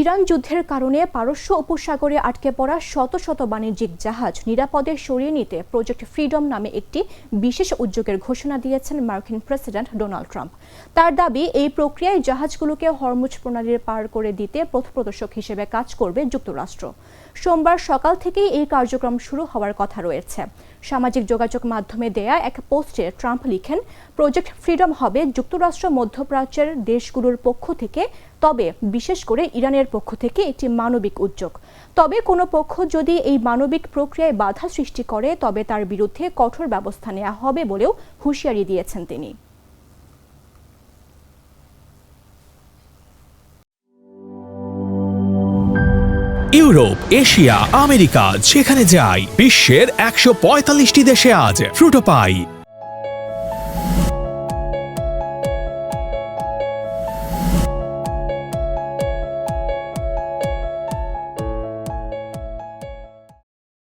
Iran যুদ্ধের কারণে পারস্য উপসাগরে আটকে পড়া শত শত বাণিজ্যিক জাহাজ নিরাপদে সরিয়ে নিতে প্রজেক্ট ফ্রিডম নামে একটি বিশেষ উদ্যোগের ঘোষণা দিয়েছেন মার্কিন প্রেসিডেন্ট ডোনাল্ড ট্রাম্প। তার দাবি, এই প্রক্রিয়ায় জাহাজগুলোকে হরমুজ প্রণালীর পার করে দিতে পথপ্রদর্শক হিসেবে কাজ করবে যুক্তরাষ্ট্র। সোমবার সকাল থেকেই এই কার্যক্রম শুরু হওয়ার কথা রয়েছে। সামাজিক যোগাযোগ মাধ্যমে দেয়া এক পোস্টে ট্রাম্প লিখেন, প্রজেক্ট ফ্রিডম হবে যুক্তরাষ্ট্র মধ্যপ্রাচ্যের দেশগুলোর পক্ষ থেকে, তবে বিশেষ করে ইরানের পক্ষ থেকে একটি মানবিক উদ্যোগ। তবে কোনো পক্ষ যদি এই মানবিক প্রক্রিয়ায় বাধা সৃষ্টি করে তবে তার বিরুদ্ধে কঠোর ব্যবস্থা নেওয়া হবে বলেও হুঁশিয়ারি দিয়েছেন তিনি। ইউরোপ, এশিয়া, আমেরিকা, যেখানে যাই বিশ্বের 145টি দেশে আজ ফ্রুটো পাই।